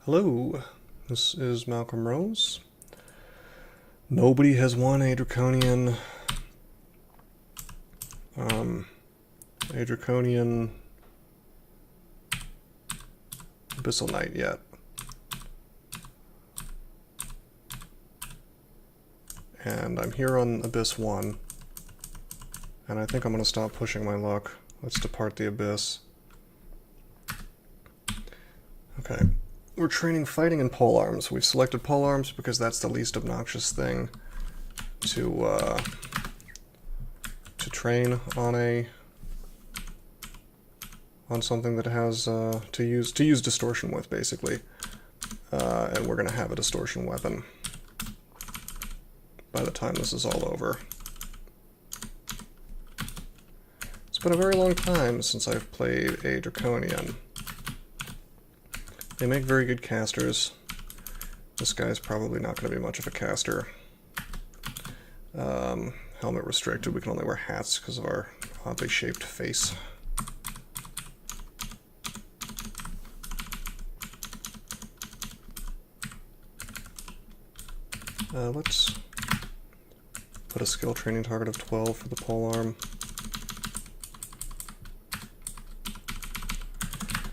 Hello, this is Malcolm Rose. Nobody has won a Draconian Abyssal Knight yet. And I'm here on Abyss 1, and I think I'm going to stop pushing my luck. Let's depart the Abyss. Okay. We're training fighting and polearms. We've selected polearms because that's the least obnoxious thing to train on something that has to use distortion with, basically. And we're gonna have a distortion weapon by the time this is all over. It's been a very long time since I've played a Draconian. They make very good casters. This guy's probably not going to be much of a caster. Helmet restricted. We can only wear hats because of our oddly shaped face. Let's put a skill training target of 12 for the polearm.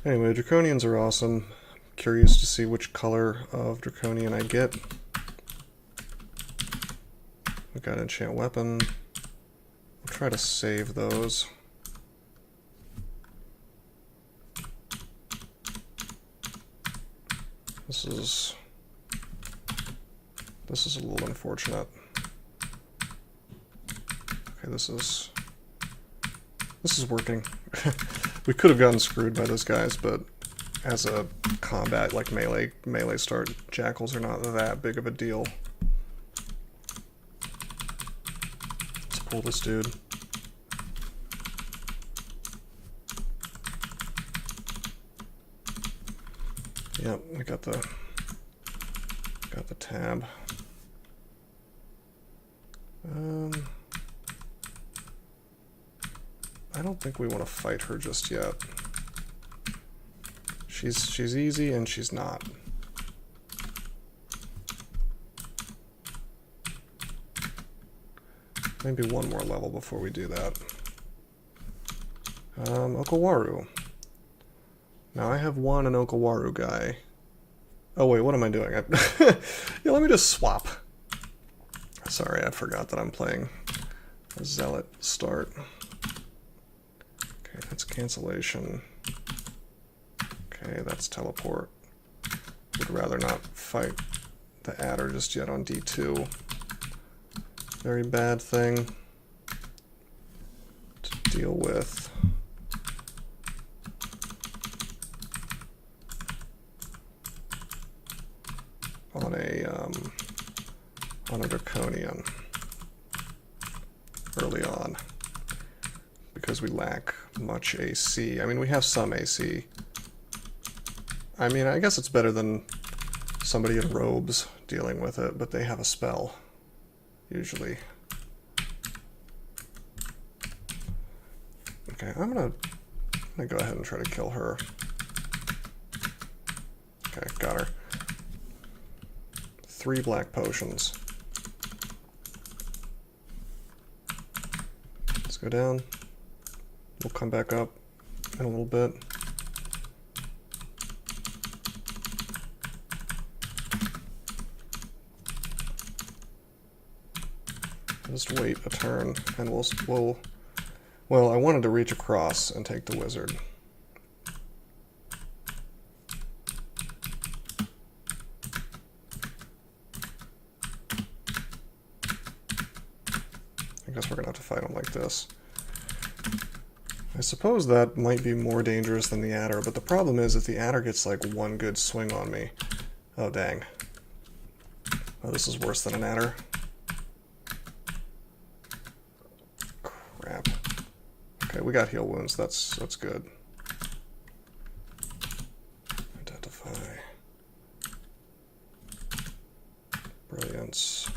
Anyway, Draconians are awesome. Curious to see which color of Draconian I get. We got enchant weapon. We'll try to save those. This is a little unfortunate. Okay, this is working. We could have gotten screwed by those guys, but as a combat, like melee start, jackals are not that big of a deal. Let's pull this dude. Yep, we got the tab. I don't think we want to fight her just yet. She's easy and she's not. Maybe one more level before we do that. Okawaru. Now I have an Okawaru guy. Oh wait, what am I doing? Yeah, let me just swap. Sorry, I forgot that I'm playing a Zealot start. Okay, that's cancellation. Okay, that's teleport. Would rather not fight the adder just yet on D2. Very bad thing to deal with. On a Draconian early on, because we lack much AC. I mean, we have some AC. I mean, I guess it's better than somebody in robes dealing with it, but they have a spell, usually. Okay, I'm gonna go ahead and try to kill her. Okay, got her. 3 black potions. Let's go down. We'll come back up in a little bit. Just wait a turn, and we'll... Well, I wanted to reach across and take the wizard. I guess we're gonna have to fight him like this. I suppose that might be more dangerous than the adder, but the problem is if the adder gets like one good swing on me... Oh, dang. Oh, this is worse than an adder. Crap. Okay, we got heal wounds. That's good. Identify. Brilliance.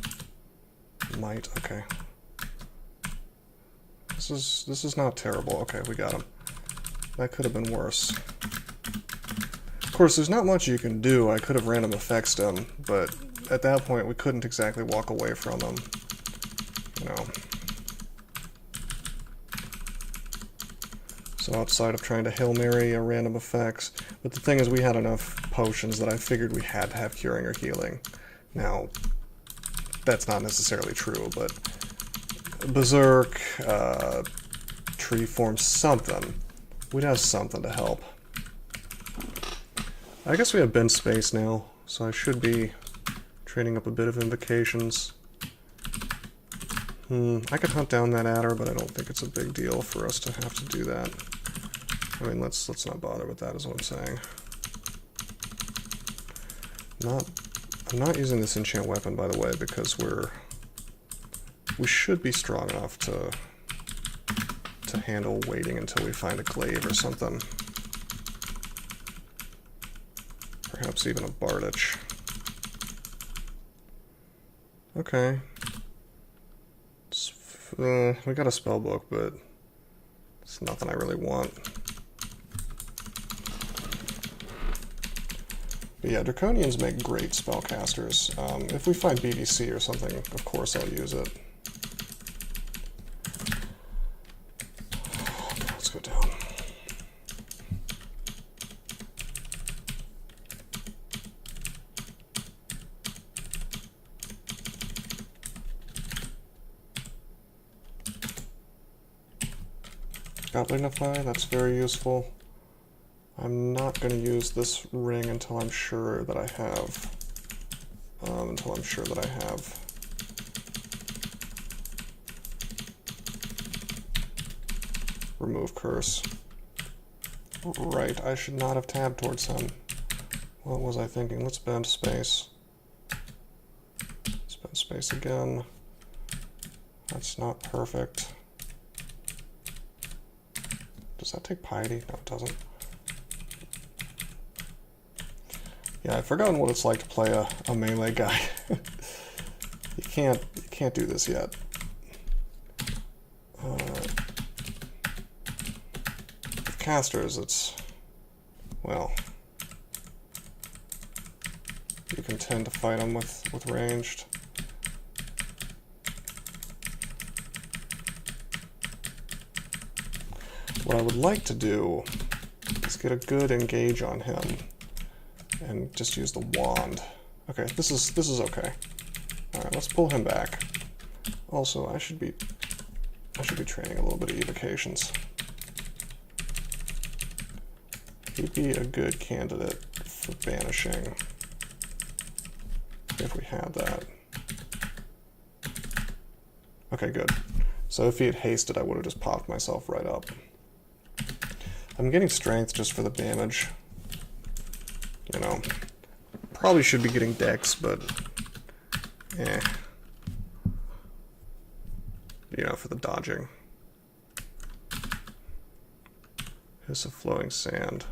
Might. Okay. This is not terrible. Okay, we got him. That could have been worse. course, there's not much you can do. I could have random effects them, but at that point we couldn't exactly walk away from them. You know. So outside of trying to Hail Mary random effects, but the thing is we had enough potions that I figured we had to have curing or healing. Now, that's not necessarily true, but Berserk, Tree Form, something. We'd have something to help. I guess we have bench space now, so I should be training up a bit of invocations. I could hunt down that adder, but I don't think it's a big deal for us to have to do that. I mean, let's not bother with that, is what I'm saying. I'm not using this enchant weapon, by the way, because we should be strong enough to handle waiting until we find a glaive or something. Perhaps even a Bardich. Okay. We got a spell book, but it's nothing I really want. But yeah, Draconians make great spellcasters. If we find BDC or something, of course I'll use it. Let's go down. Got Magnify, that's very useful. I'm not going to use this ring until I'm sure that I have. Remove curse. Right, I should not have tabbed towards him. What was I thinking? Let's bend space. Spend space again. That's not perfect. Does that take piety? No, it doesn't. Yeah, I've forgotten what it's like to play a melee guy. You can't do this yet. With casters, it's, well, you can tend to fight them with ranged. What I would like to do is get a good engage on him and just use the wand. Okay, this is okay. All right, let's pull him back. Also, I should be training a little bit of evocations. He'd be a good candidate for banishing if we had that. Okay, good. So if he had hasted, I would have just popped myself right up. I'm getting strength just for the damage. You know, probably should be getting dex, but eh. You know, for the dodging. Hiss of flowing sand.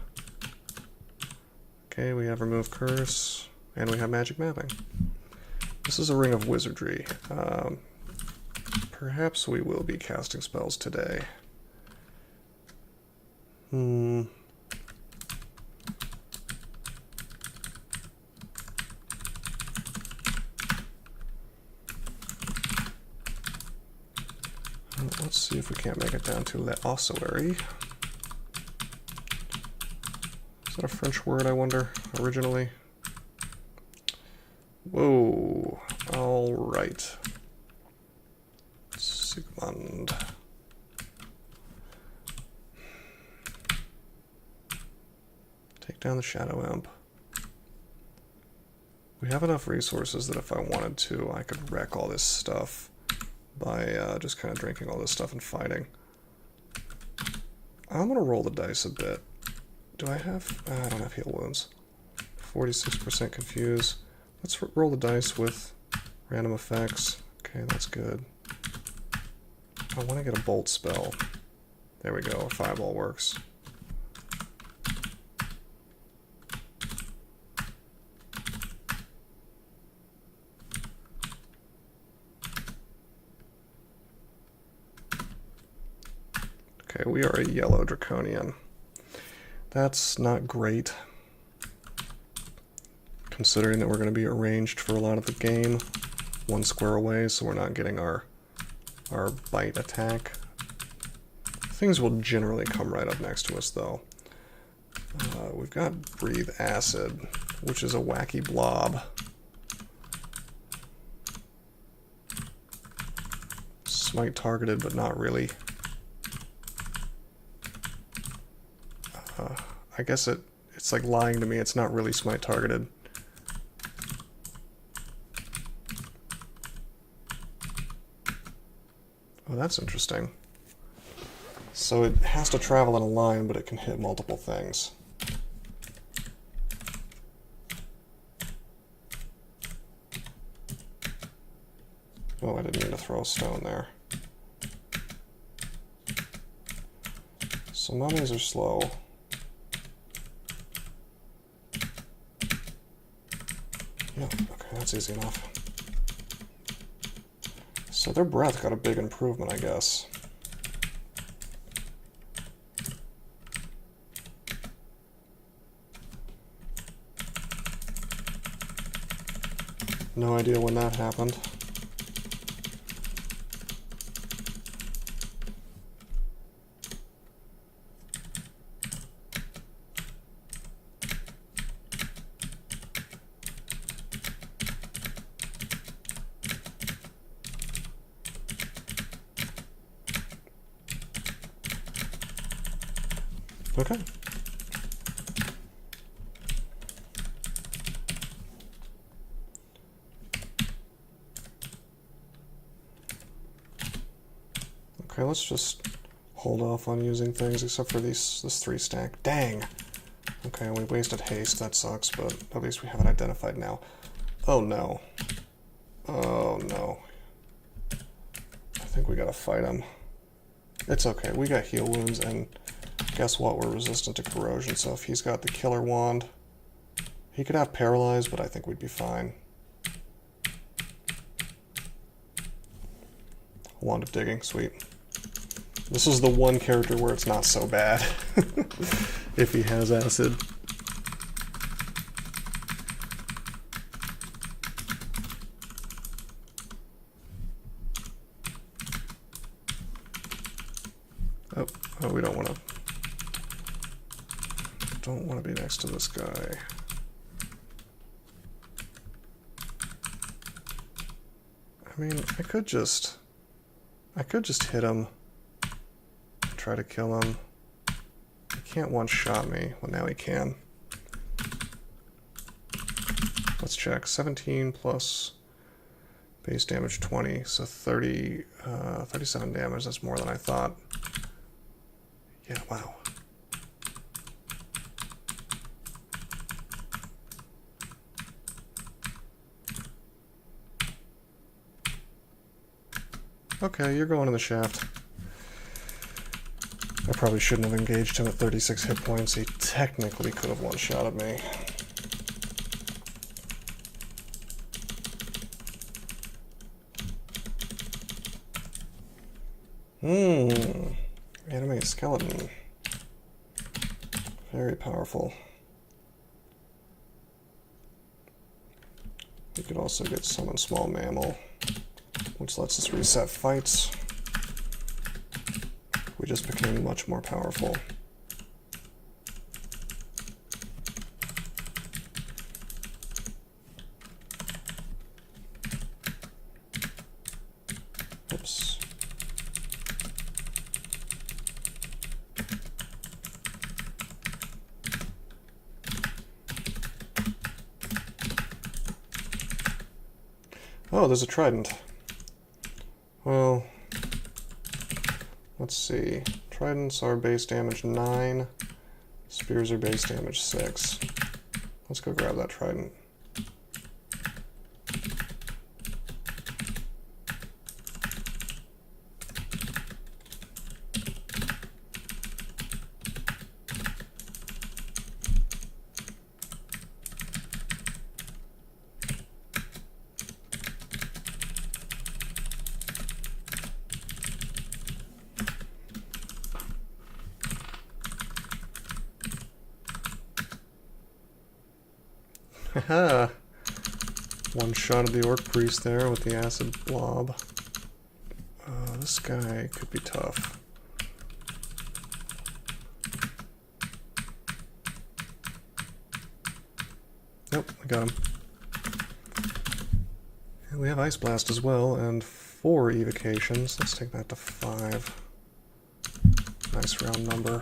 Okay, we have remove curse, and we have magic mapping. This is a ring of wizardry. Perhaps we will be casting spells today. Let's see if we can't make it down to Le Ossuary. Is that a French word, I wonder, originally? Whoa, alright. Sigmund. Take down the Shadow Imp. We have enough resources that if I wanted to, I could wreck all this stuff by just kind of drinking all this stuff and fighting. I'm going to roll the dice a bit. Do I have... I don't have heal wounds. 46% confuse. Let's roll the dice with random effects. Okay, that's good. I want to get a bolt spell. There we go, a fireball works. Okay, we are a yellow draconian. That's not great. considering that we're going to be arranged for a lot of the game 1 square away, so we're not getting our bite attack. Things will generally come right up next to us, though. We've got Breathe Acid, which is a wacky blob. Smite targeted, but not really. I guess it's like lying to me. It's not really smite targeted. Oh, that's interesting. So it has to travel in a line, but it can hit multiple things. Oh, I didn't mean to throw a stone there. So mummies are slow. Yeah, okay, that's easy enough. So their breath got a big improvement, I guess. No idea when that happened. Okay. Okay, let's just hold off on using things except for this 3 stack. Dang! Okay, we wasted haste, that sucks, but at least we have it identified now. Oh no. Oh no. I think we gotta fight him. It's okay, we got heal wounds, and guess what? We're resistant to corrosion, so if he's got the killer wand, he could have paralyzed, but I think we'd be fine. Wand of digging, sweet. This is the one character where it's not so bad if he has acid. Oh, we don't want to be next to this guy. I mean, I could just hit him. Try to kill him. He can't one-shot me. Well, now he can. Let's check. 17 plus base damage 20, so 37 damage. That's more than I thought. Yeah, wow. Okay, you're going in the shaft. I probably shouldn't have engaged him at 36 hit points. He technically could have one-shotted me. Anime skeleton. Very powerful. We could also get summon small mammal, which lets us reset fights. We just became much more powerful. Oops. Oh, there's a trident. Well, let's see. Tridents are base damage 9. Spears are base damage 6. Let's go grab that trident. Haha! One shot of the Orc Priest there with the acid blob. This guy could be tough. Nope, I got him. And we have Ice Blast as well, and 4 evocations. Let's take that to 5. Nice round number.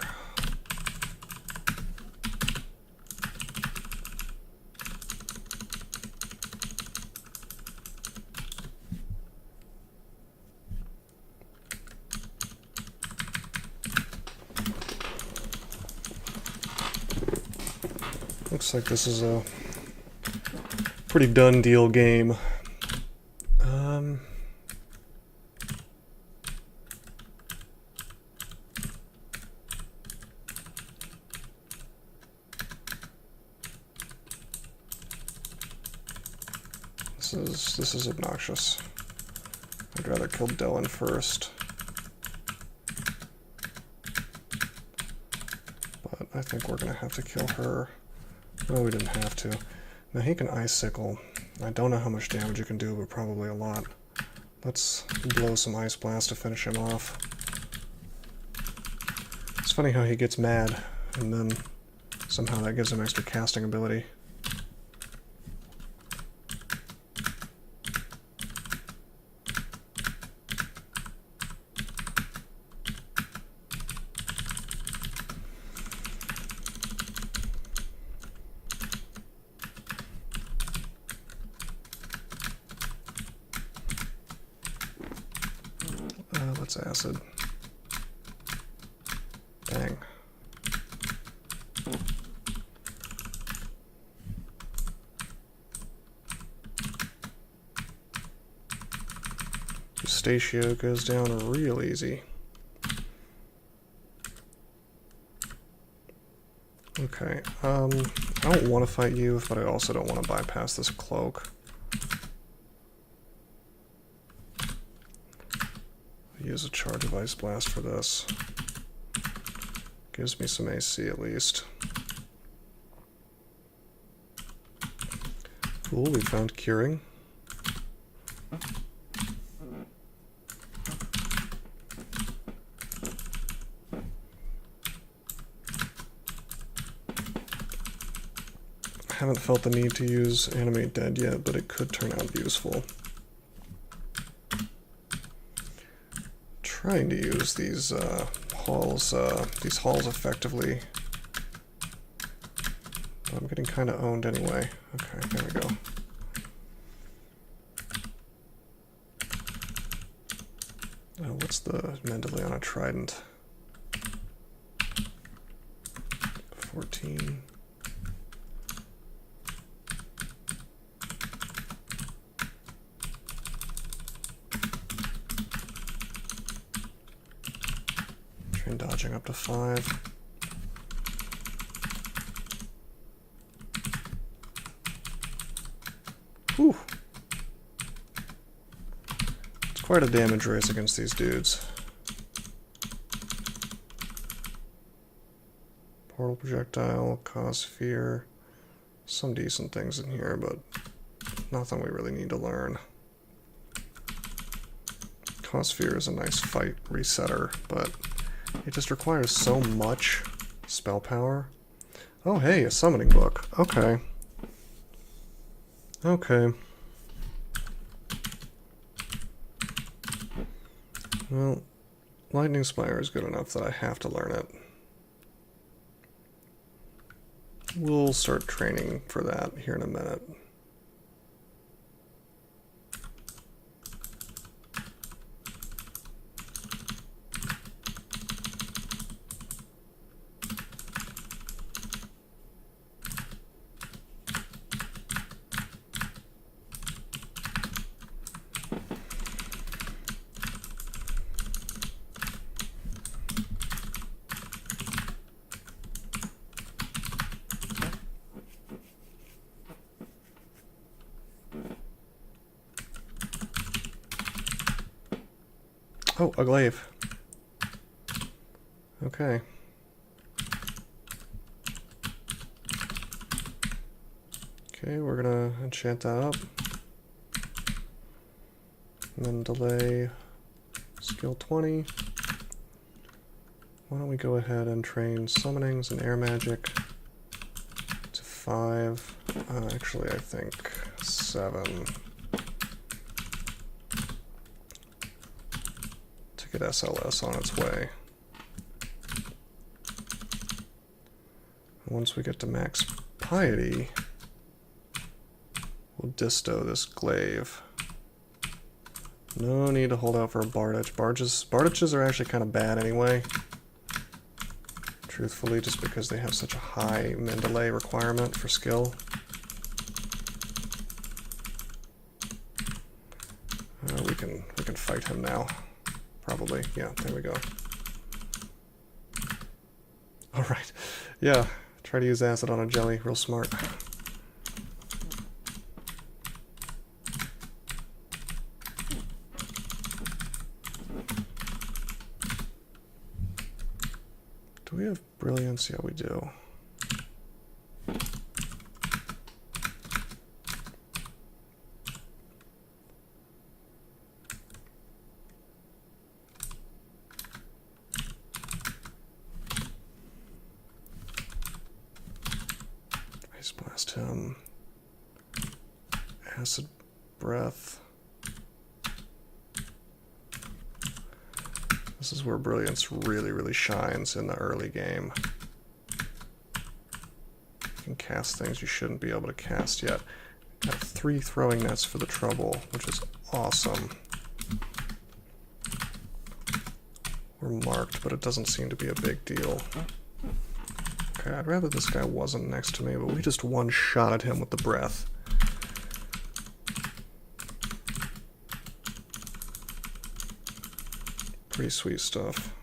Looks like this is a pretty done deal game. This is obnoxious. I'd rather kill Dylan first. But I think we're gonna have to kill her. No, we didn't have to. Now he can Icicle. I don't know how much damage you can do, but probably a lot. Let's blow some Ice Blast to finish him off. It's funny how he gets mad, and then somehow that gives him extra casting ability. Let's acid. Bang. Eustatio goes down real easy. Okay, I don't want to fight you, but I also don't want to bypass this cloak. Use a charge of Ice Blast for this. Gives me some AC at least. Cool, we found curing. I haven't felt the need to use Animate Dead yet, but it could turn out useful. Trying to use these halls effectively. But I'm getting kind of owned anyway. Okay, there we go. Oh, what's the Mendeleon Trident? 14. Dodging up to 5. Whew. It's quite a damage race against these dudes. Portal projectile, cause fear. Some decent things in here, but nothing we really need to learn. Cause fear is a nice fight resetter, but it just requires so much spell power. Oh hey, a summoning book. Okay. Okay. Well, Lightning Spire is good enough that I have to learn it. We'll start training for that here in a minute. Oh, a glaive. Okay. Okay, we're gonna enchant that up. And then delay skill 20. Why don't we go ahead and train summonings and air magic to 5. Actually, I think 7. To get SLS on its way. Once we get to max piety, we'll disto this glaive. No need to hold out for a Bardage. Bardages are actually kind of bad anyway. Truthfully, just because they have such a high min delay requirement for skill. We can fight him now. Probably. Yeah, there we go. Alright. Yeah, try to use acid on a jelly. Real smart. Do we have brilliance? Yeah, we do. Ice blast him. Acid breath. This is where brilliance really shines in the early game. You can cast things you shouldn't be able to cast yet. Got 3 throwing nets for the trouble, which is awesome. We're marked, but it doesn't seem to be a big deal. Okay, I'd rather this guy wasn't next to me, but we just one-shotted him with the breath. Pretty sweet stuff.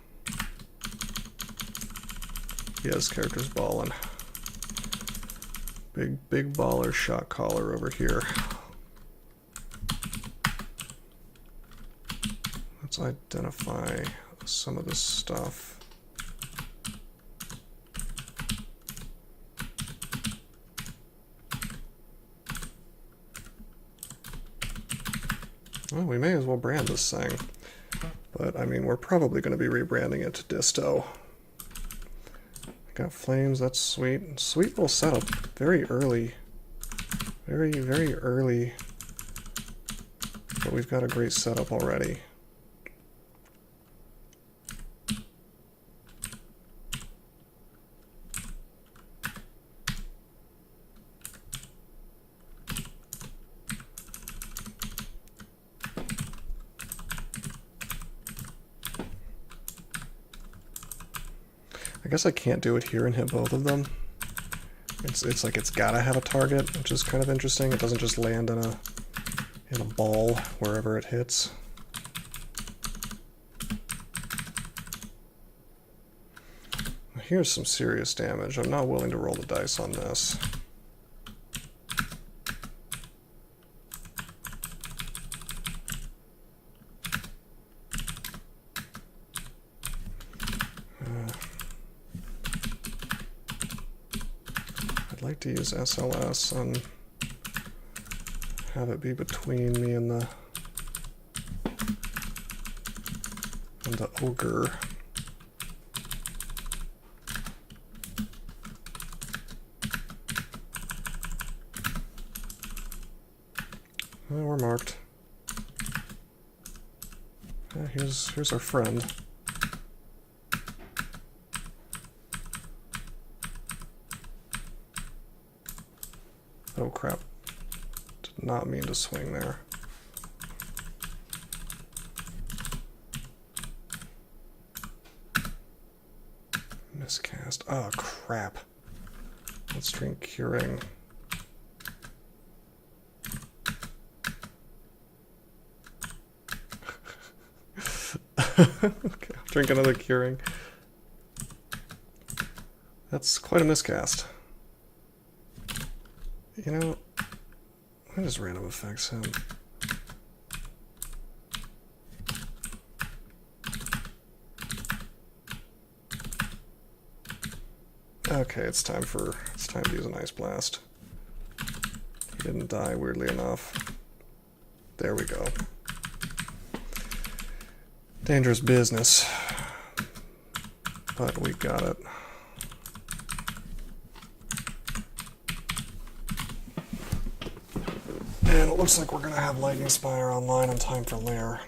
Yeah, this character's ballin'. Big baller shot caller over here. Let's identify some of this stuff. Well, we may as well brand this thing. But, I mean, we're probably going to be rebranding it to Disto. Got flames, that's sweet. Sweet little setup. Very early. Very early. But we've got a great setup already. I guess I can't do it here and hit both of them. It's like it's gotta have a target, which is kind of interesting. It doesn't just land in a ball wherever it hits. Here's some serious damage. I'm not willing to roll the dice on this. I'd like to use SLS and have it be between me and the ogre. Oh, we're marked. Here's our friend. Oh crap. Did not mean to swing there. Miscast. Oh crap. Let's drink Curing. Okay, I'll drink another Curing. That's quite a miscast. You know, I just random effects him. Okay, it's time to use an Ice Blast. He didn't die, weirdly enough. There we go. Dangerous business. But we got it. And it looks like we're going to have Lightning Spire online in time for Lair.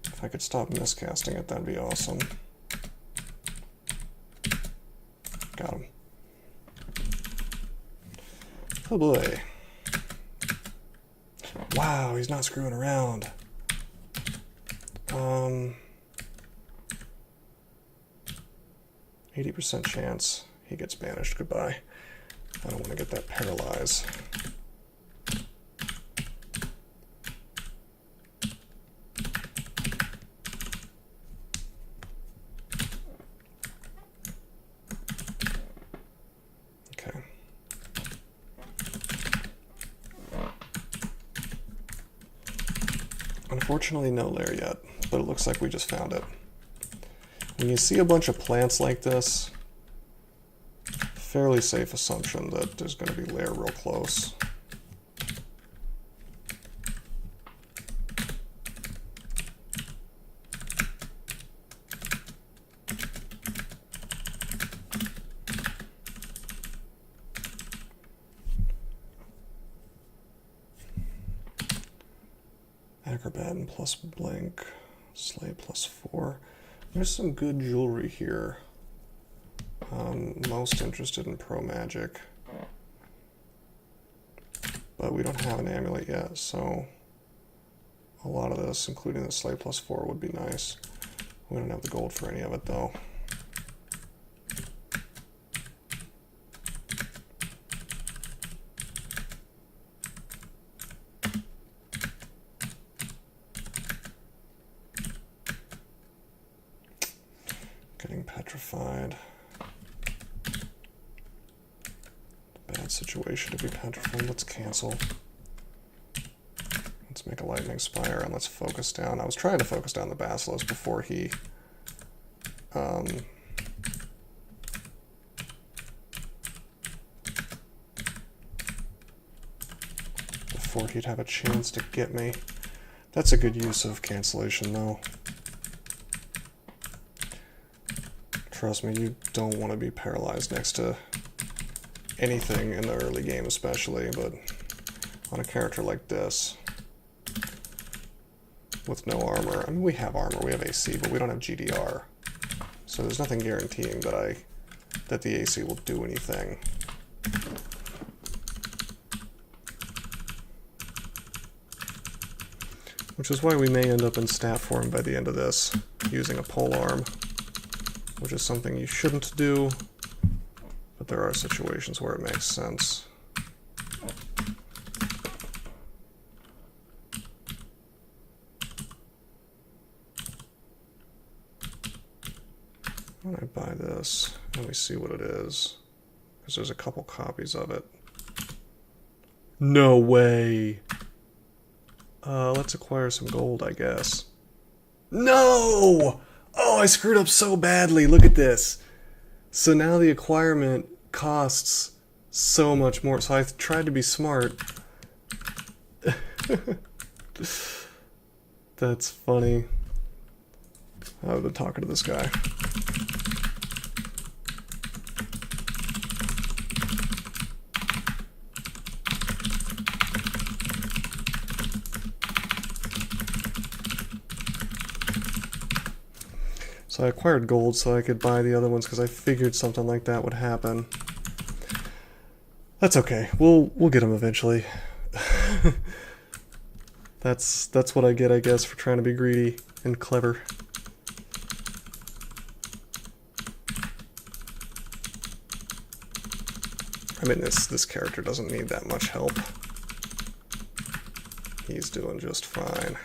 If I could stop miscasting it, that'd be awesome. Got him. Oh boy. Wow, he's not screwing around. 80% chance he gets banished. Goodbye. I don't want to get that paralyzed. Okay. Unfortunately, no lair yet, but it looks like we just found it. When you see a bunch of plants like this, fairly safe assumption that there's going to be lair real close. Acrobat and plus blank, Slay plus 4. There's some good jewelry here. Most interested in Pro Magic. But we don't have an amulet yet, so a lot of this, including the Slay plus 4, would be nice. We don't have the gold for any of it, though. Getting petrified. Bad situation to be petrified. Let's cancel. Let's make a Lightning Spire and let's focus down. I was trying to focus down the Basilisk before he before he'd have a chance to get me. That's a good use of cancellation, though. Trust me, you don't want to be paralyzed next to anything in the early game especially, but on a character like this, with no armor, I mean we have armor, we have AC, but we don't have GDR, so there's nothing guaranteeing that the AC will do anything. Which is why we may end up in stat form by the end of this, using a pole arm, which is something you shouldn't do, but there are situations where it makes sense. When I buy this, let me see what it is, because there's a couple copies of it. No way! Let's acquire some gold, I guess. No! Oh, I screwed up so badly. Look at this. So now the acquirement costs so much more. So I tried to be smart. That's funny. I've been talking to this guy. So I acquired gold so I could buy the other ones because I figured something like that would happen. That's okay. We'll get them eventually. That's what I get, I guess, for trying to be greedy and clever. I mean, this character doesn't need that much help. He's doing just fine.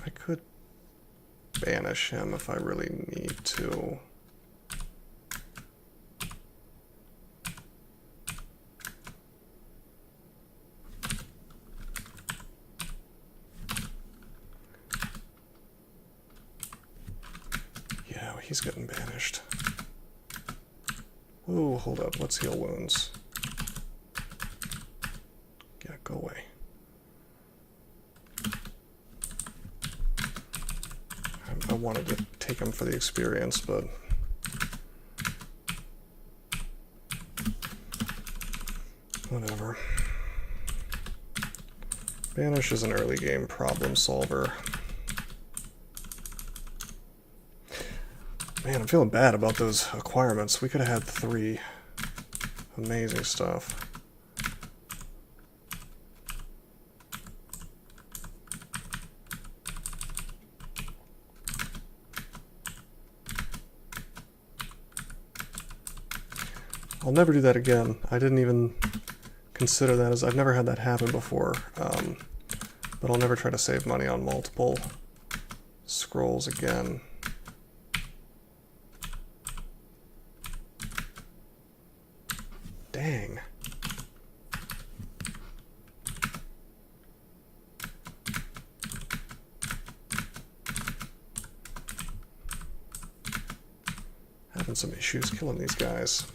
I could banish him if I really need to. he's getting banished. Whoa, hold up, let's heal wounds. Yeah, go away. I wanted to take him for the experience, but whatever. Banish is an early game problem solver. Man, I'm feeling bad about those acquirements. We could have had 3. Amazing stuff. I'll never do that again. I didn't even consider that as... I've never had that happen before. But I'll never try to save money on multiple scrolls again. Dang. Having some issues killing these guys.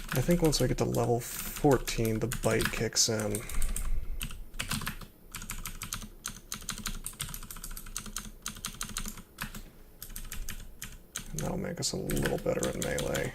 I think once I get to level 14, the bite kicks in. And that'll make us a little better at melee.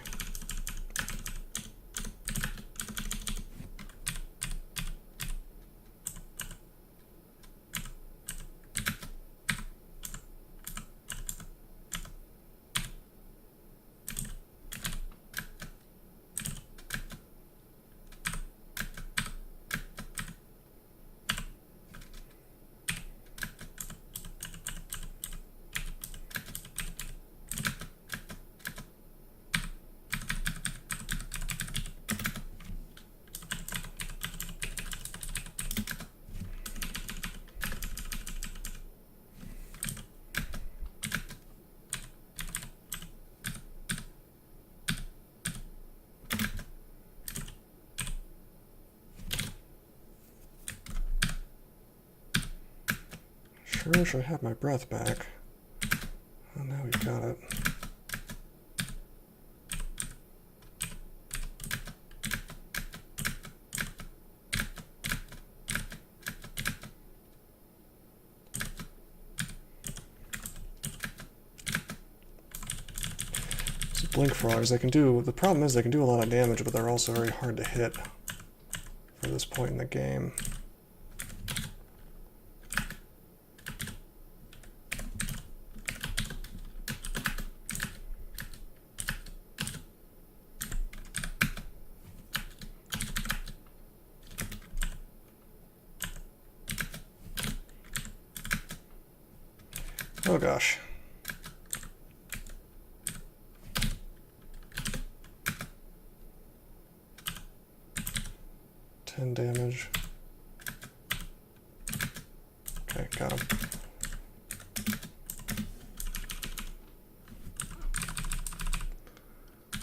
Sure, should I have my breath back? Oh, now we've got it. So blink frogs, they can do, the problem is they can do a lot of damage, but they're also very hard to hit for this point in the game. Oh gosh. $10 damage. Okay, got him.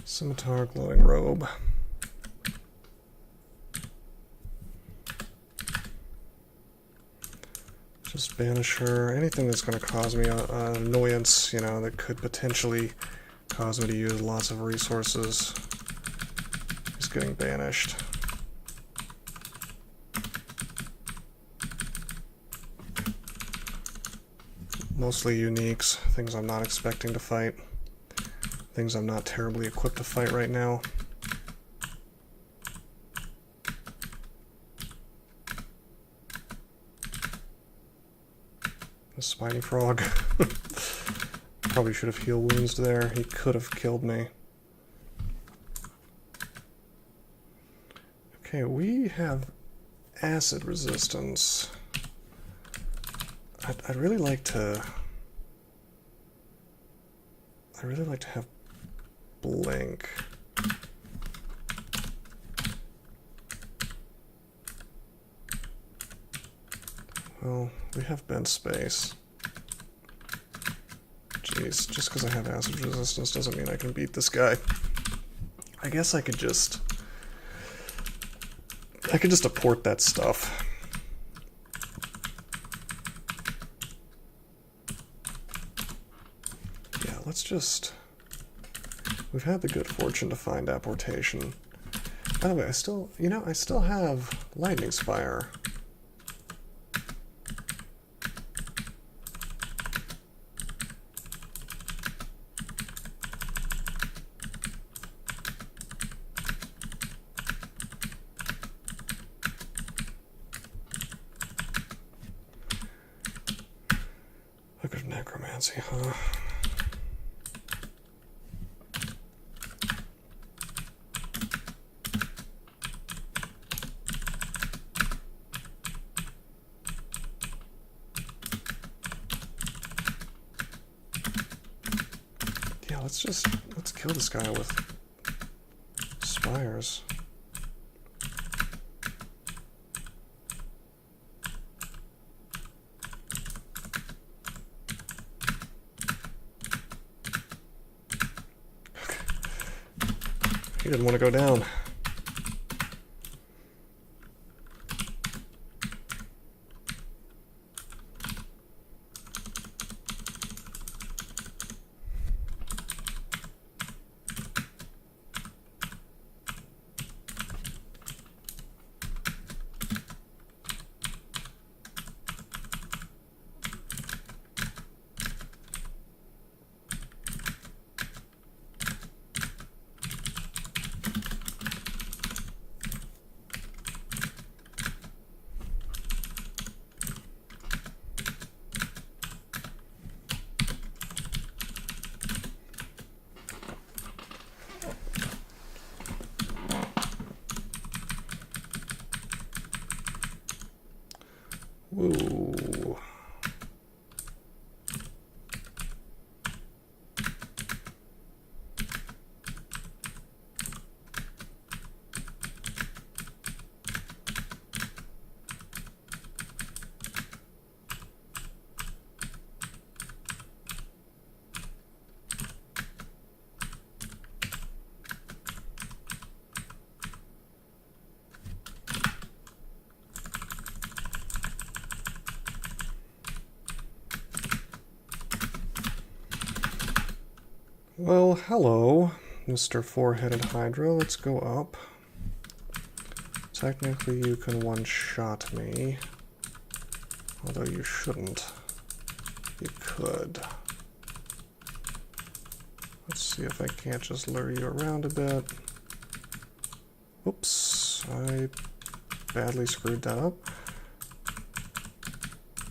Scimitar, glowing robe. Just banish her. Anything that's going to cause me an annoyance, you know, that could potentially cause me to use lots of resources is getting banished. Mostly uniques, things I'm not expecting to fight, things I'm not terribly equipped to fight right now. The spiny frog. Probably should have healed wounds there. He could have killed me. Okay, we have acid resistance. I'd really like to... have blink. Well, we have bench space, which Jeez, just because I have acid resistance doesn't mean I can beat this guy. I guess I could just apport that stuff. Yeah, let's just... We've had the good fortune to find apportation. By the way, I still have Lightning Spire. Look at necromancy, huh? Yeah, let's kill this guy with spires. He didn't want to go down. Whoa. Well, hello, Mr. Four-Headed Hydra. Let's go up. Technically, you can one-shot me. Although you shouldn't. You could. Let's see if I can't just lure you around a bit. Oops, I badly screwed that up.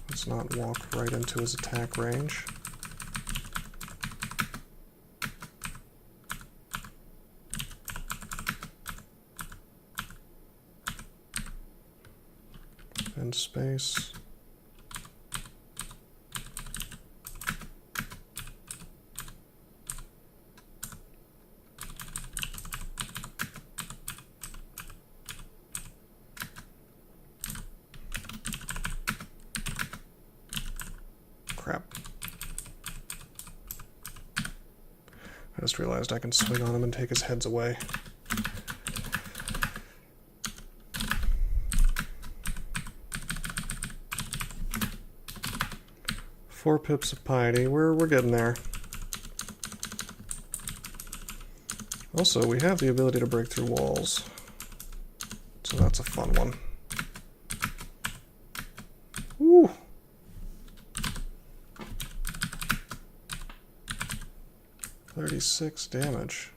Let's not walk right into his attack range. And space. Crap. I just realized I can swing on him and take his heads away. 4 pips of piety. We're getting there. Also, we have the ability to break through walls. So that's a fun one. Woo! $36 damage.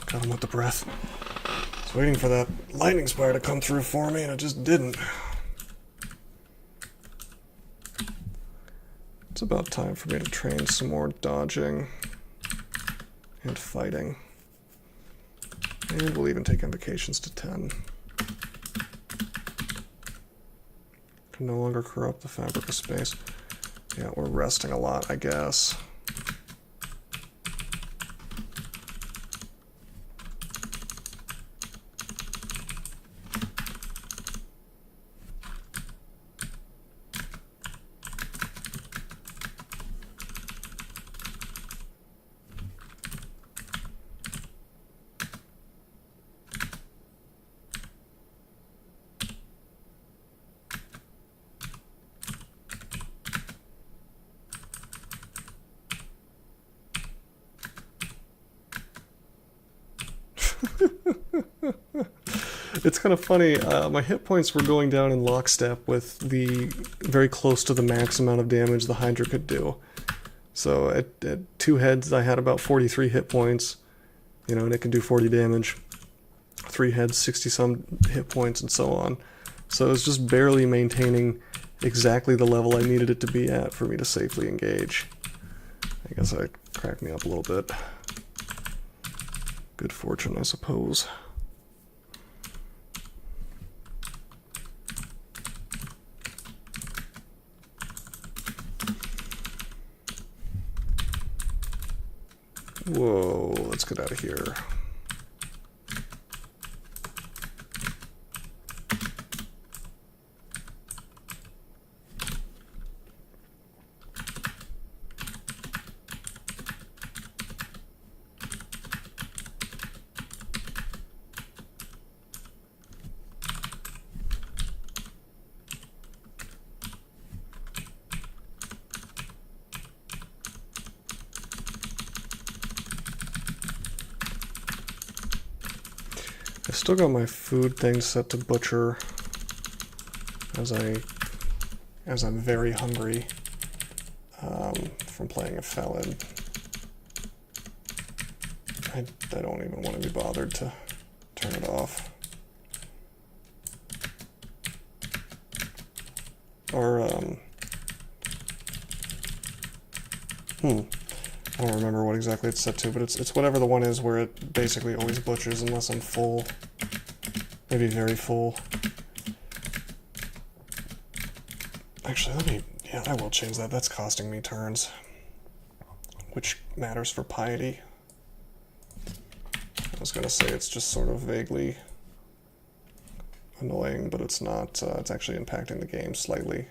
Got him with the breath. I was waiting for that lightning spire to come through for me, and it just didn't. It's about time for me to train some more dodging and fighting. And we'll even take invocations to 10. Can no longer corrupt the fabric of space. Yeah, we're resting a lot, I guess. It's kind of funny, my hit points were going down in lockstep with the very close to the max amount of damage the Hydra could do. So at 2 heads I had about 43 hit points, you know, and it can do 40 damage. 3 heads, 60 some hit points, and so on. So it was just barely maintaining exactly the level I needed it to be at for me to safely engage. I guess that cracked me up a little bit. Good fortune, I suppose. Whoa, let's get out of here. I still got my food thing set to butcher as I'm very hungry from playing a felon. I don't even want to be bothered to turn it off. Or I don't remember what exactly it's set to, but it's whatever the one is where it basically always butchers unless I'm full. Maybe very full. Actually, yeah, I will change that. That's costing me turns, which matters for piety. I was gonna say it's just sort of vaguely annoying, but it's not. It's actually impacting the game slightly.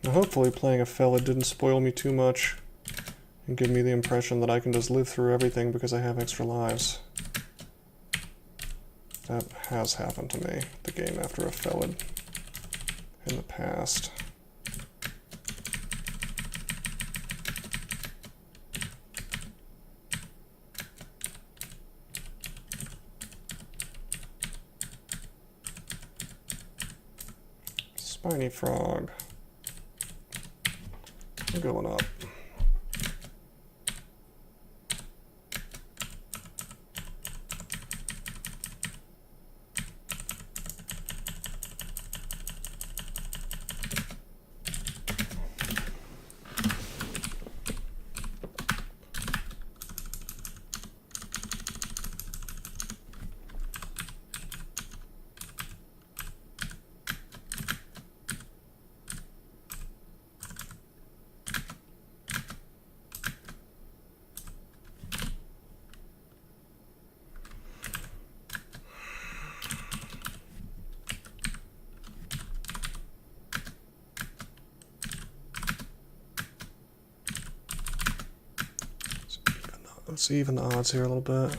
Now hopefully playing a fella didn't spoil me too much and give me the impression that I can just live through everything because I have extra lives. That has happened to me, the game after a felon in the past. Spiny frog. We're going up. Let's even the odds here a little bit.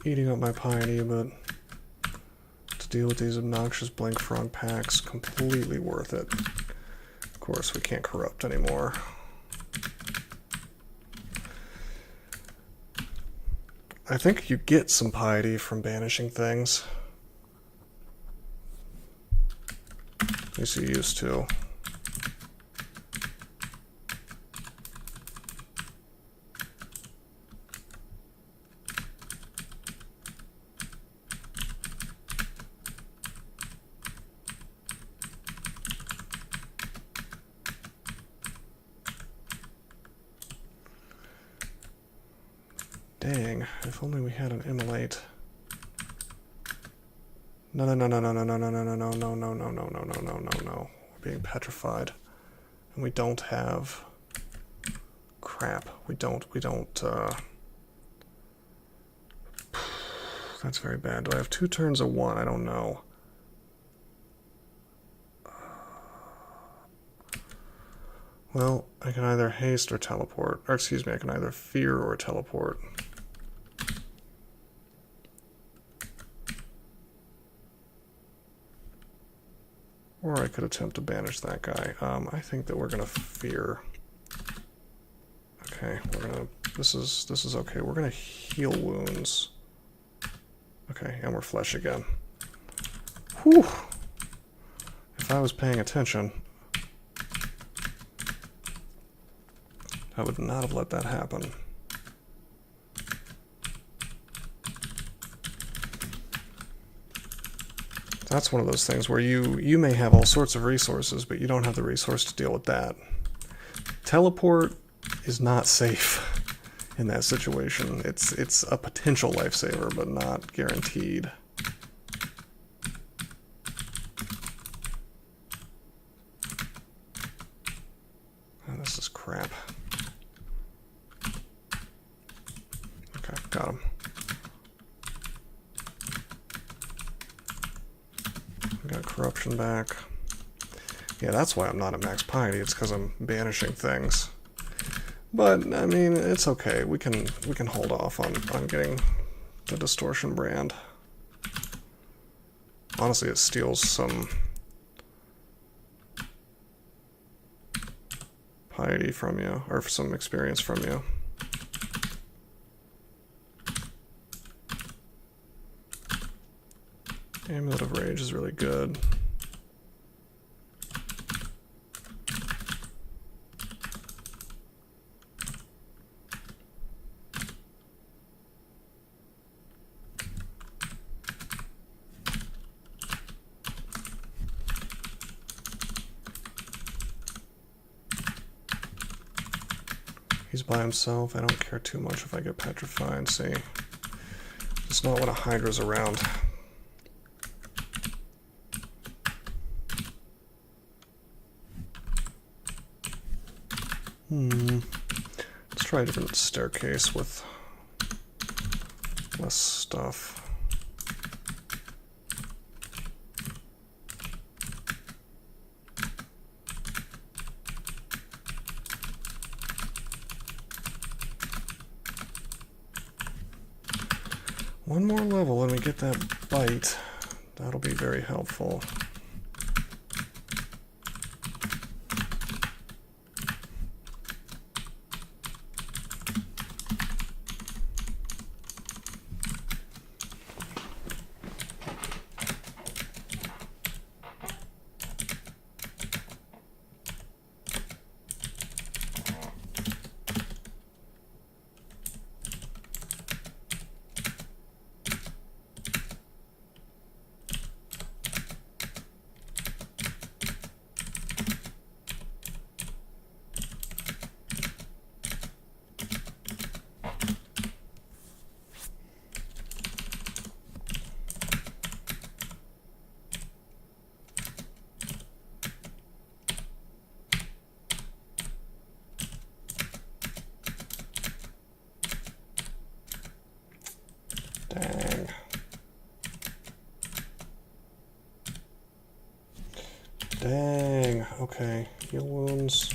Eating up my piety, but it's deal with these obnoxious Blink Frog packs. Completely worth it. Of course, we can't corrupt anymore. I think you get some piety from banishing things. At least you used to. Dang, if only we had an immolate. No, no, no, no, no, no, no, no, no, no, no, no, no, no, no, no, no, no, no. We're being petrified. And we don't have... Crap. We don't, That's very bad. Do I have 2 turns of 1? I don't know. Well, I can either haste or teleport. Or excuse me, I can either fear or teleport. Or I could attempt to banish that guy. I think that we're gonna fear. Okay, we're gonna. This is okay. We're gonna heal wounds. Okay, and we're flesh again. Whew. If I was paying attention, I would not have let that happen. That's one of those things where you may have all sorts of resources, but you don't have the resource to deal with that. Teleport is not safe in that situation. It's a potential lifesaver, but not guaranteed. Oh, this is crap. Okay, got him. Got corruption back. Yeah, that's why I'm not at max piety. It's because I'm banishing things. But I mean, it's okay. We can hold off on getting the distortion brand. Honestly, it steals some piety from you, or some experience from you. Amulet of Rage is really good. He's by himself. I don't care too much if I get petrified. See, just not when a Hydra's around. Let's try a different staircase with less stuff. One more level and we get that bite. That'll be very helpful. Dang. Dang. Okay. Heal wounds.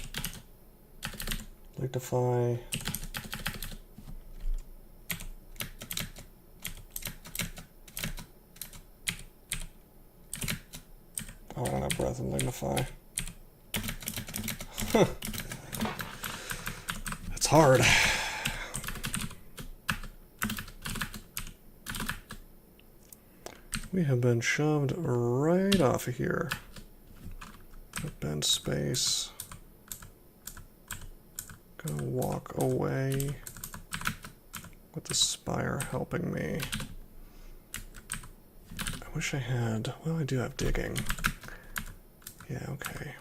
Liquefy. Oh, I don't have breath and magnify. It's hard. We have been shoved right off of here. Bend space. Gonna walk away with the spire helping me. I wish I had, well, I do have digging. Yeah, okay.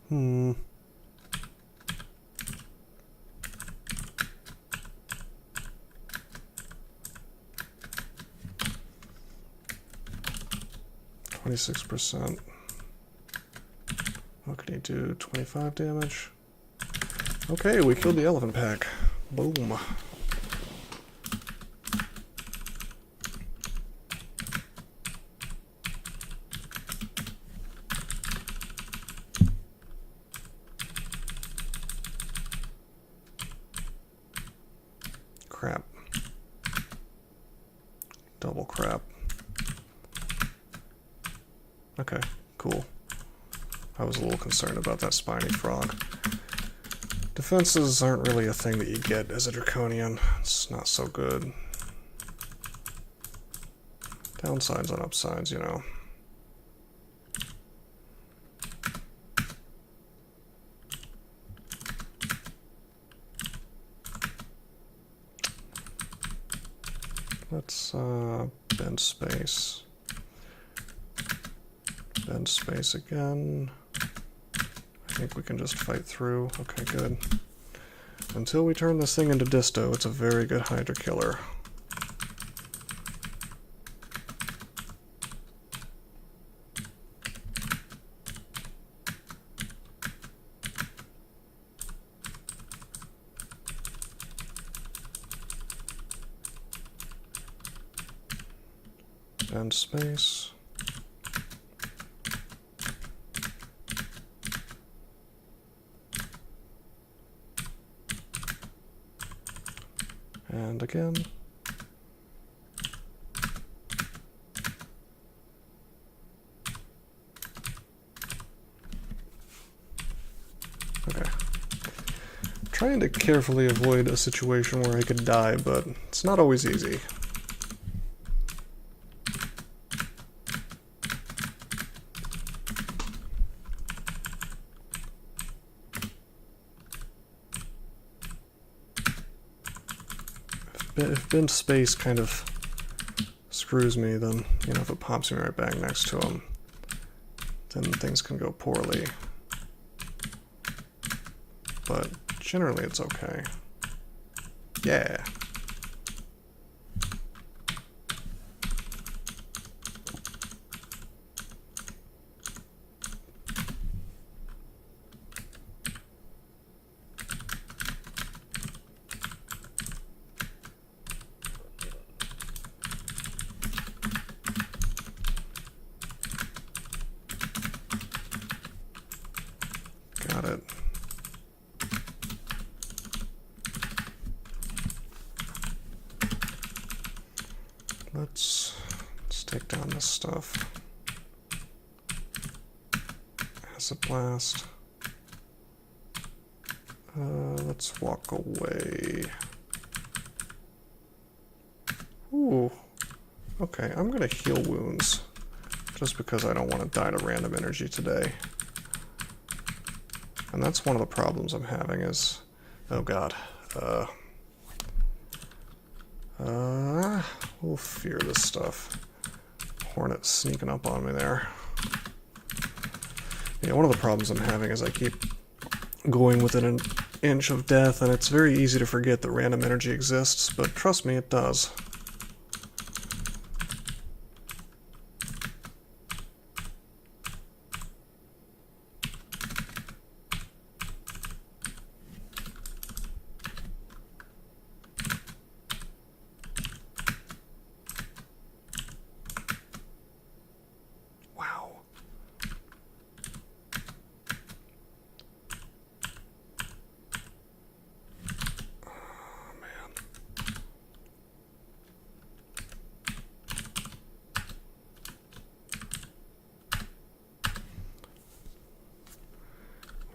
Hmm. %. What could he do? 25 damage? Okay, we killed the elephant pack. Boom. Crap. Double crap. Okay, cool. I was a little concerned about that spiny frog. Defenses aren't really a thing that you get as a Draconian. It's not so good. Downsides and upsides, you know. Let's bend space. Bend space again. I think we can just fight through. Okay, good. Until we turn this thing into Disto, it's a very good Hydra killer. Bend space. And again. Okay. Trying to carefully avoid a situation where I could die, but it's not always easy. If bend space kind of screws me, then, you know, if it pops me right back next to him, then things can go poorly. But generally it's okay. Yeah. Got it. Let's take down this stuff. Acid blast. Let's walk away. Ooh. Okay, I'm gonna heal wounds. Just because I don't want to die to random energy today. And that's one of the problems I'm having is... Oh god. We'll fear this stuff. Hornet sneaking up on me there. Yeah, one of the problems I'm having is I keep going within an inch of death, and it's very easy to forget that random energy exists, but trust me, it does.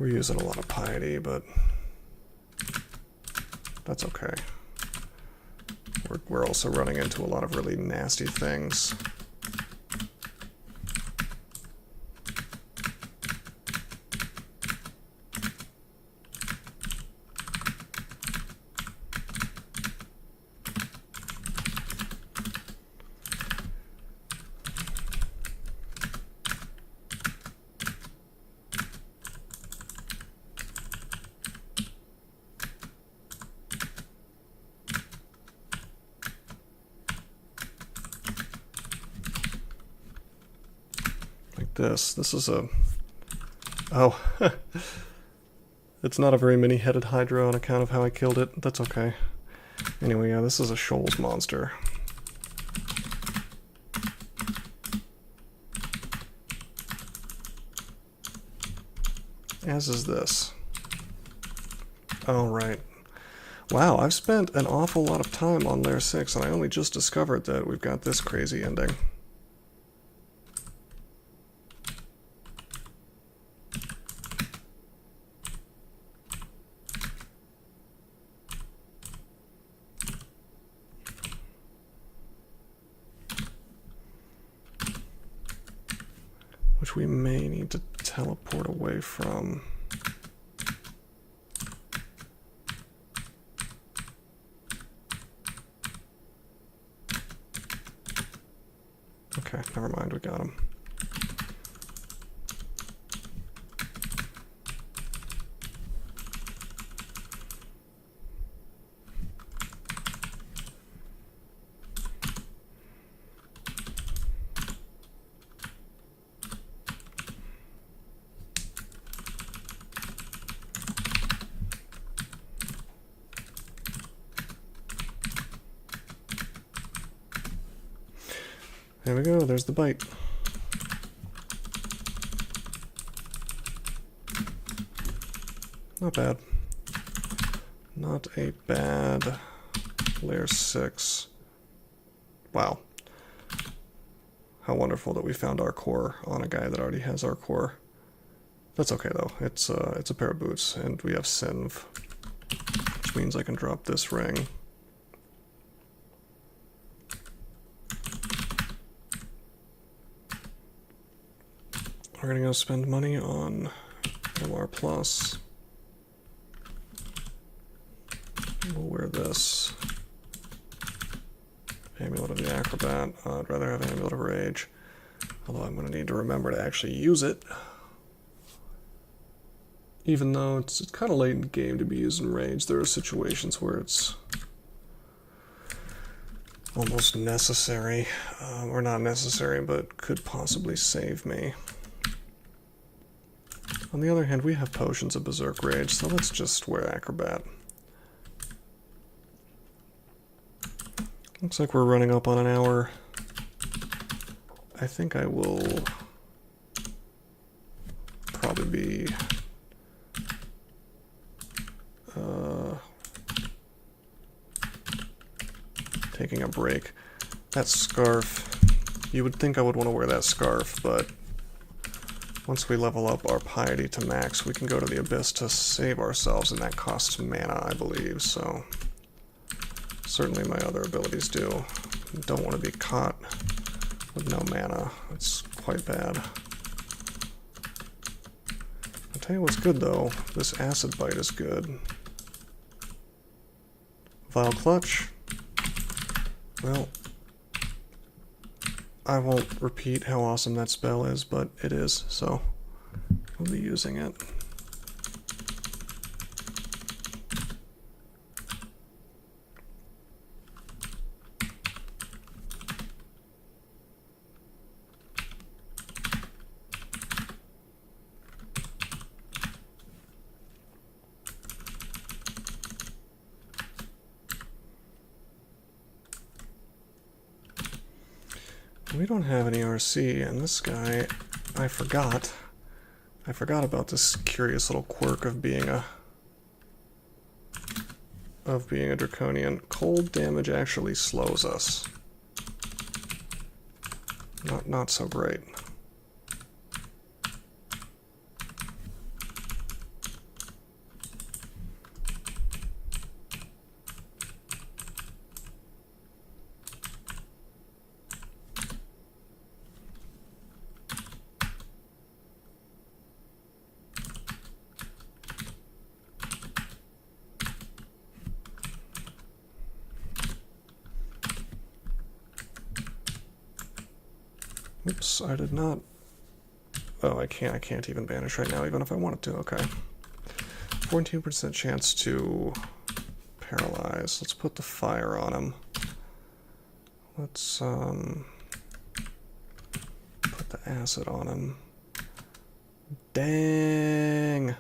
We're using a lot of piety, but that's okay. We're also running into a lot of really nasty things. This is a... Oh. It's not a very many-headed Hydra on account of how I killed it. That's okay. Anyway, yeah, this is a Shoals monster. As is this. Oh, right. Wow, I've spent an awful lot of time on Layer 6, and I only just discovered that we've got this crazy ending. Which we may need to teleport away from. Okay, never mind, we got him. There we go, there's the bite. Not bad. Not a bad Layer 6. Wow. How wonderful that we found our core on a guy that already has our core. That's okay though, it's a pair of boots, and we have Synv, which means I can drop this ring. We're gonna go spend money on MR Plus. We'll wear this. Amulet of the Acrobat. I'd rather have Amulet of Rage. Although I'm gonna need to remember to actually use it. Even though it's kind of late in the game to be using Rage, there are situations where it's almost necessary. Or not necessary, but could possibly save me. On the other hand, we have potions of Berserk Rage, so let's just wear Acrobat. Looks like we're running up on an hour. I think I will probably be taking a break. That scarf, you would think I would want to wear that scarf, but once we level up our piety to max, we can go to the Abyss to save ourselves, and that costs mana, I believe, so certainly my other abilities do. Don't want to be caught with no mana. It's quite bad. I'll tell you what's good, though. This Acid Bite is good. Vile Clutch. Well, I won't repeat how awesome that spell is, but it is, so we'll would be using it. We don't have any RC, and this guy, I forgot about this curious little quirk of being a Draconian. Cold damage actually slows us. Not so great. Oops, I did not. Oh, I can't even banish right now, even if I wanted to. Okay. 14% chance to paralyze. Let's put the fire on him. Let's put the acid on him. Dang.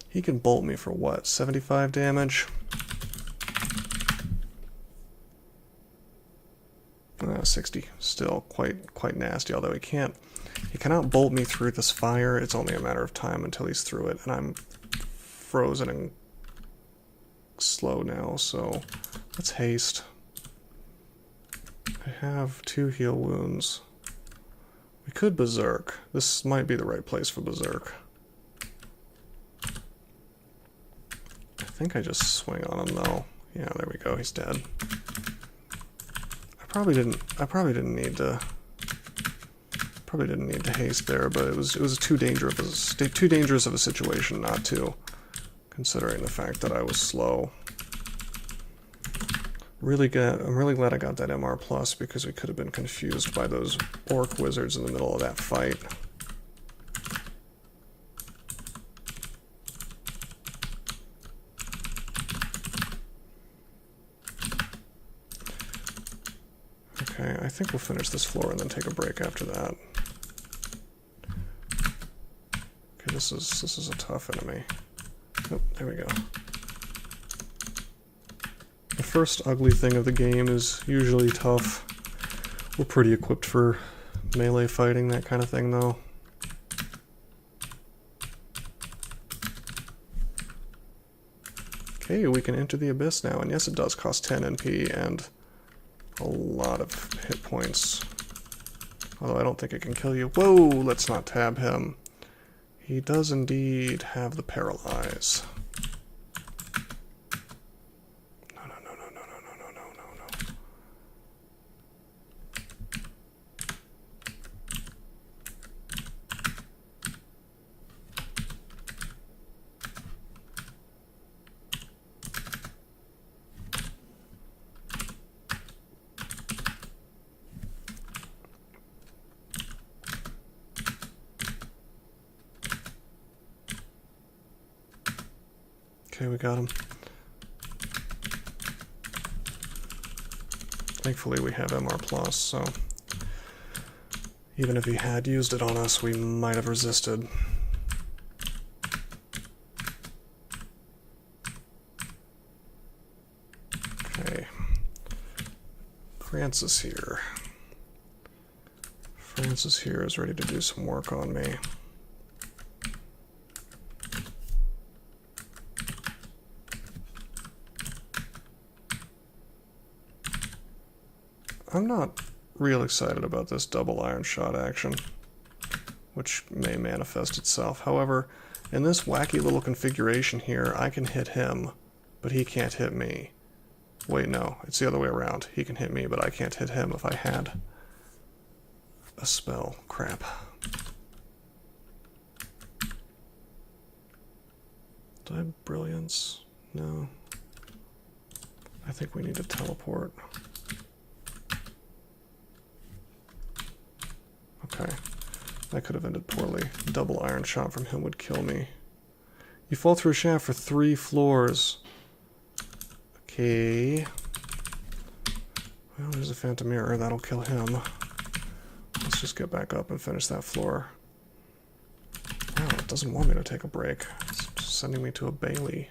He can bolt me for what? 75 damage? 60. Still quite nasty, although he cannot bolt me through this fire. It's only a matter of time until he's through it, and I'm frozen and slow now, so let's haste. I have 2 heal wounds. We could berserk. This might be the right place for berserk. I think I just swing on him though. Yeah, there we go, he's dead. I probably didn't need to haste there, but it was too dangerous of a situation not to, considering the fact that I was slow. I'm really glad I got that MR plus, because we could have been confused by those orc wizards in the middle of that fight. Okay, I think we'll finish this floor and then take a break after that. Okay, this is a tough enemy. Oh, there we go. The first ugly thing of the game is usually tough. We're pretty equipped for melee fighting, that kind of thing, though. Okay, we can enter the Abyss now, and yes, it does cost 10 NP and a lot of hit points. Although I don't think it can kill you. Whoa, let's not tab him. He does indeed have the paralyze. No. Okay, we got him. Thankfully we have MR plus, so even if he had used it on us, we might have resisted. Okay. Francis here. Francis here is ready to do some work on me. I'm not real excited about this double iron shot action, which may manifest itself. However, in this wacky little configuration here, I can hit him, but he can't hit me. Wait, no, it's the other way around. He can hit me, but I can't hit him if I had a spell. Crap. Do I have brilliance? No. I think we need to teleport. Okay. That could have ended poorly. Double iron shot from him would kill me. You fall through a shaft for 3 floors. Okay. Well, there's a phantom mirror. That'll kill him. Let's just get back up and finish that floor. Oh, it doesn't want me to take a break. It's just sending me to a Bailey.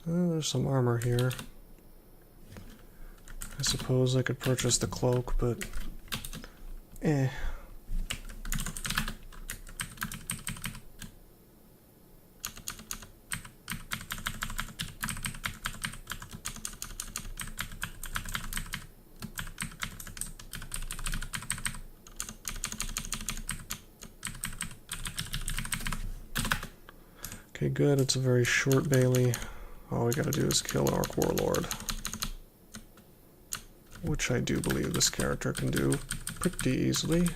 There's some armor here. I suppose I could purchase the cloak, but eh. Okay, good. It's a very short Bailey. All we gotta do is kill our warlord. Which I do believe this character can do pretty easily.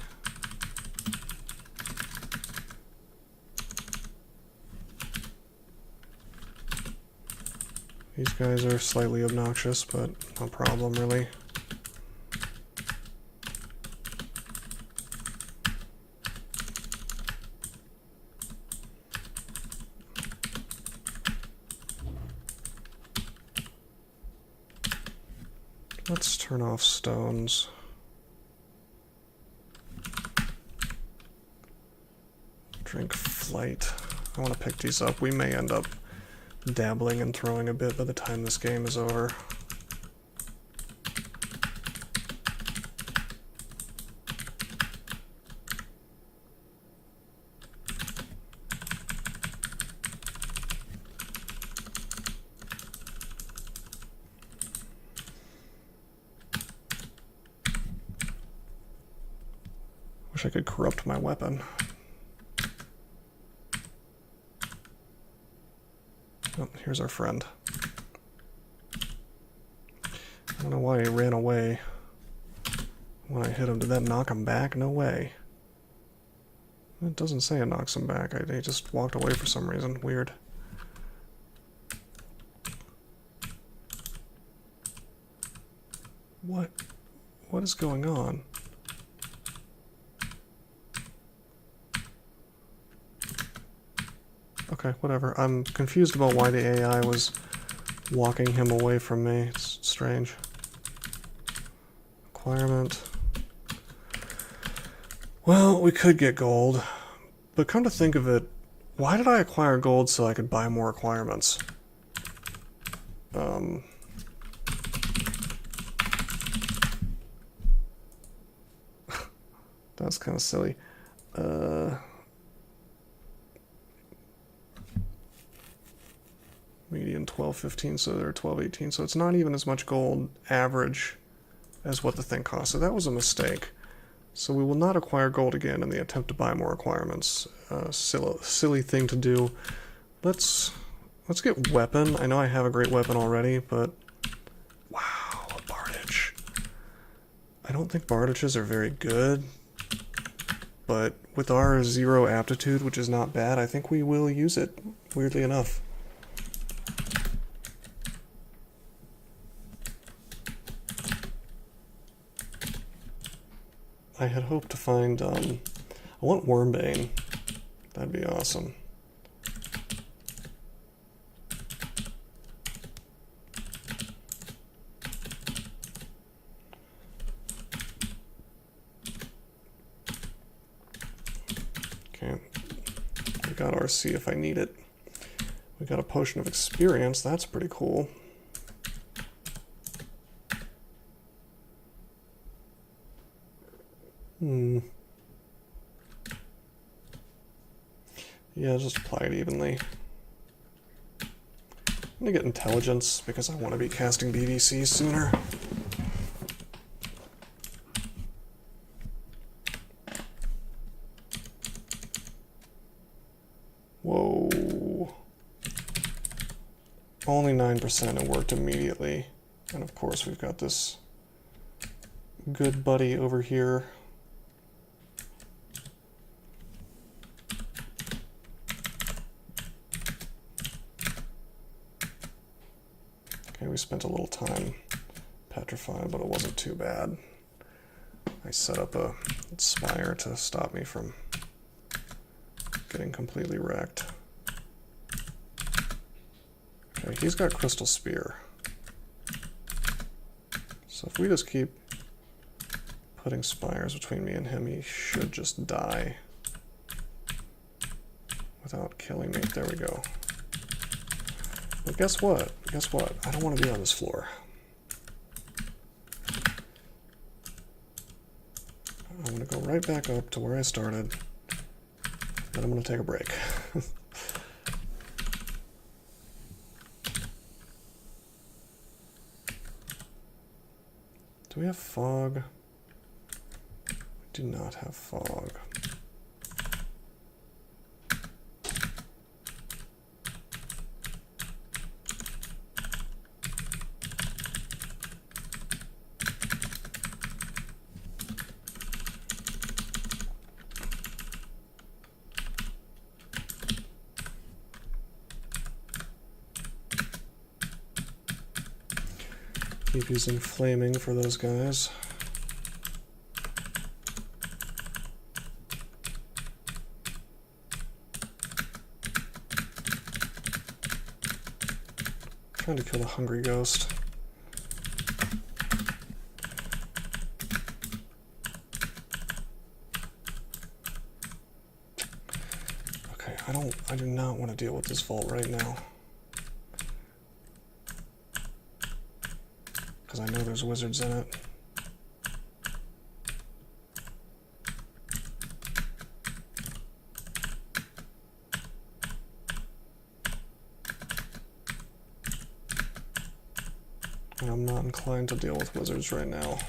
These guys are slightly obnoxious, but no problem really. Let's turn off stones. Drink flight. I want to pick these up. We may end up dabbling and throwing a bit by the time this game is over. Wish I could corrupt my weapon. Oh, here's our friend. I don't know why he ran away when I hit him. Did that knock him back? No way. It doesn't say it knocks him back. He just walked away for some reason. Weird. What is going on? Okay, whatever. I'm confused about why the AI was walking him away from me. It's strange. Acquirement. Well, we could get gold. But come to think of it, why did I acquire gold so I could buy more acquirements? That's kind of silly. Median 12.15, so they're 12.18, so it's not even as much gold average as what the thing costs. So that was a mistake. So we will not acquire gold again in the attempt to buy more acquirements. Silly thing to do. Let's get weapon. I know I have a great weapon already, but wow, a Bardage. I don't think Bardages are very good, but with our 0 aptitude, which is not bad, I think we will use it, weirdly enough. I had hoped to find, I want Wormbane. That'd be awesome. Okay, we got RC if I need it. We got a potion of experience, that's pretty cool. Yeah, just apply it evenly. gonna get intelligence because I want to be casting BVC sooner. Whoa. Only 9%, it worked immediately. And of course we've got this good buddy over here. Okay, we spent a little time petrified, but it wasn't too bad. I set up a spire to stop me from getting completely wrecked. Okay, he's got Crystal Spear. So if we just keep putting spires between me and him, he should just die without killing me. There we go. But guess what? Guess what? I don't want to be on this floor. I'm going to go right back up to where I started. Then I'm going to take a break. Do we have fog? We do not have fog. Keep using flaming for those guys. Trying to kill the hungry ghost. Okay, I do not want to deal with this vault right now. Because I know there's wizards in it. And I'm not inclined to deal with wizards right now.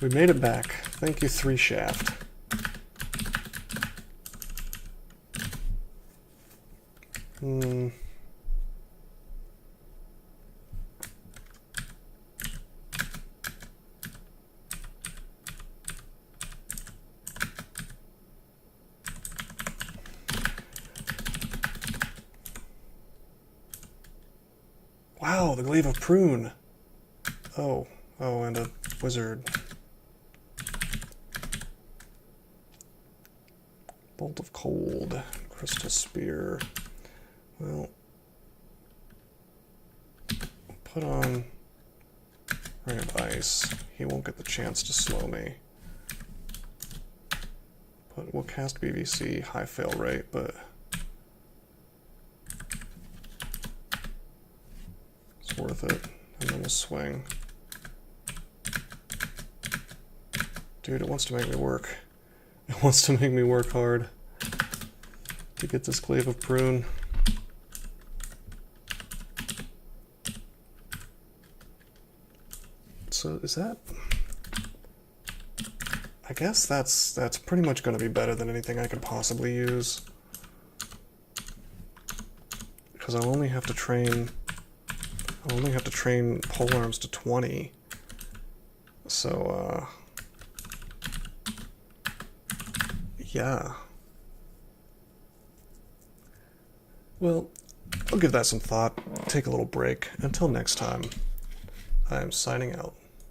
We made it back. Thank you, 3 Shaft. Wow, the Glaive of Prune. Oh, and a wizard. Bolt of Cold, Crystal Spear. Well, put on Ring of Ice. He won't get the chance to slow me. But we'll cast BVC, high fail rate, but it's worth it. And then we'll swing. Dude, it wants to make me work. It wants to make me work hard to get this Glaive of Prune. So is that... I guess that's pretty much going to be better than anything I could possibly use. Because I'll only have to train polearms to 20. So, yeah. Well, I'll give that some thought, take a little break. Until next time, I'm signing out.